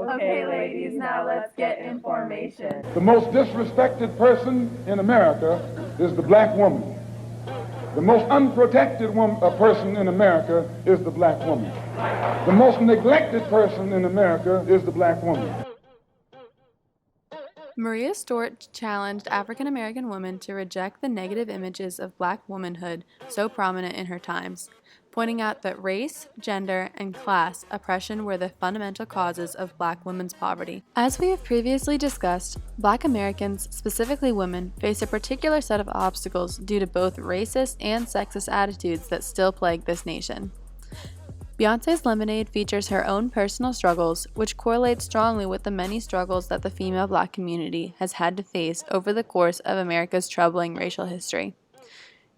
Okay, ladies, now let's get information. The most disrespected person in America is the black woman. The most unprotected person in America is the black woman. The most neglected person in America is the black woman. Maria Stewart challenged African American women to reject the negative images of black womanhood so prominent in her times, pointing out that race, gender, and class oppression were the fundamental causes of black women's poverty. As we have previously discussed, black Americans, specifically women, face a particular set of obstacles due to both racist and sexist attitudes that still plague this nation. Beyoncé's Lemonade features her own personal struggles, which correlate strongly with the many struggles that the female black community has had to face over the course of America's troubling racial history.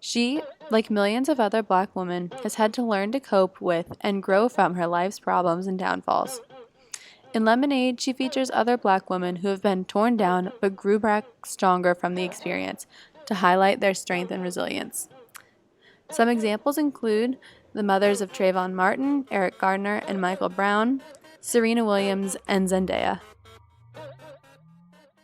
She, like millions of other black women, has had to learn to cope with and grow from her life's problems and downfalls. In Lemonade, she features other black women who have been torn down but grew back stronger from the experience to highlight their strength and resilience. Some examples include the mothers of Trayvon Martin, Eric Gardner, and Michael Brown, Serena Williams, and Zendaya.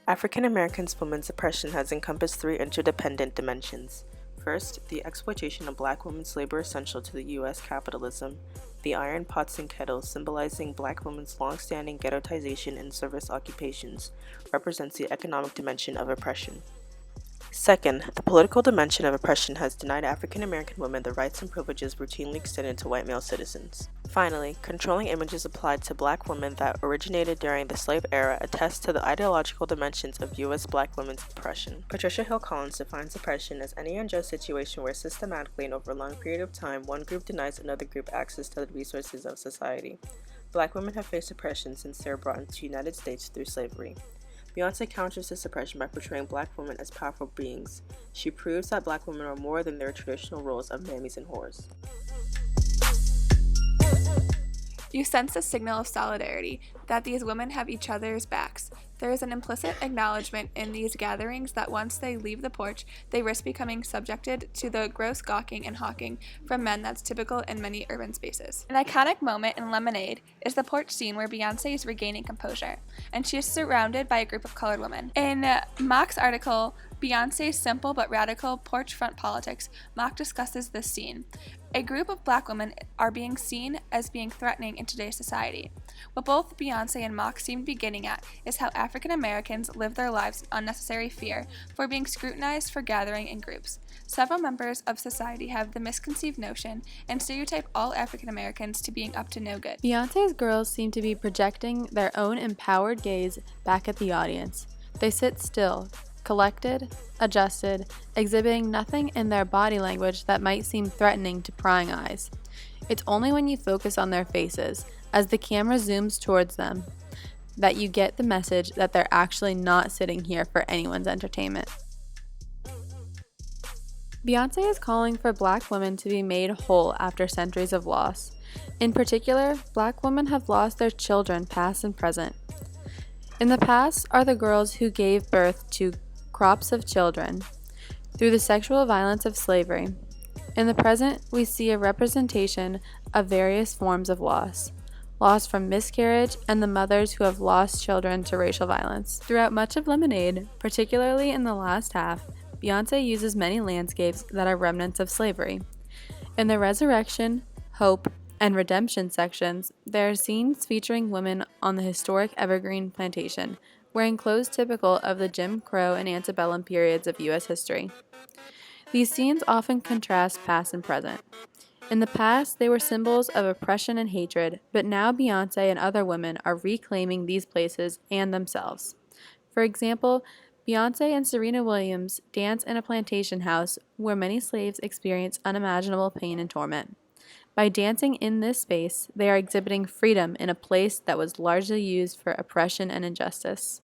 African American women's oppression has encompassed three interdependent dimensions. First, the exploitation of black women's labor essential to the U.S. capitalism. The iron pots and kettles, symbolizing black women's long-standing ghettotization in service occupations, represents the economic dimension of oppression. Second, the political dimension of oppression has denied African American women the rights and privileges routinely extended to white male citizens. Finally, controlling images applied to black women that originated during the slave era attest to the ideological dimensions of U.S. black women's oppression. Patricia Hill Collins defines oppression as any unjust situation where systematically and over a long period of time one group denies another group access to the resources of society. Black women have faced oppression since they were brought into the United States through slavery. Beyoncé counters this oppression by portraying black women as powerful beings. She proves that black women are more than their traditional roles of mammies and whores. You sense a signal of solidarity, that these women have each other's backs. There is an implicit acknowledgement in these gatherings that once they leave the porch, they risk becoming subjected to the gross gawking and hawking from men that's typical in many urban spaces. An iconic moment in Lemonade is the porch scene where Beyoncé is regaining composure, and she is surrounded by a group of colored women. In Mock's article, Beyoncé's Simple but Radical Porch Front Politics, Mock discusses this scene. A group of black women are being seen as being threatening in today's society. What both Beyoncé and Mock seem to be getting at is how African Americans live their lives in unnecessary fear for being scrutinized for gathering in groups. Several members of society have the misconceived notion and stereotype all African Americans to being up to no good. Beyoncé's girls seem to be projecting their own empowered gaze back at the audience. They sit still, collected, adjusted, exhibiting nothing in their body language that might seem threatening to prying eyes. It's only when you focus on their faces, as the camera zooms towards them, that you get the message that they're actually not sitting here for anyone's entertainment. Beyoncé is calling for black women to be made whole after centuries of loss. In particular, black women have lost their children, past and present. In the past are the girls who gave birth to crops of children through the sexual violence of slavery. In the present, we see a representation of various forms of loss from miscarriage, and the mothers who have lost children to racial violence. Throughout much of Lemonade, particularly in the last half, Beyoncé uses many landscapes that are remnants of slavery. In the resurrection, hope, and redemption sections, there are scenes featuring women on the historic Evergreen Plantation, wearing clothes typical of the Jim Crow and antebellum periods of U.S. history. These scenes often contrast past and present. In the past, they were symbols of oppression and hatred, but now Beyoncé and other women are reclaiming these places and themselves. For example, Beyoncé and Serena Williams dance in a plantation house where many slaves experienced unimaginable pain and torment. By dancing in this space, they are exhibiting freedom in a place that was largely used for oppression and injustice.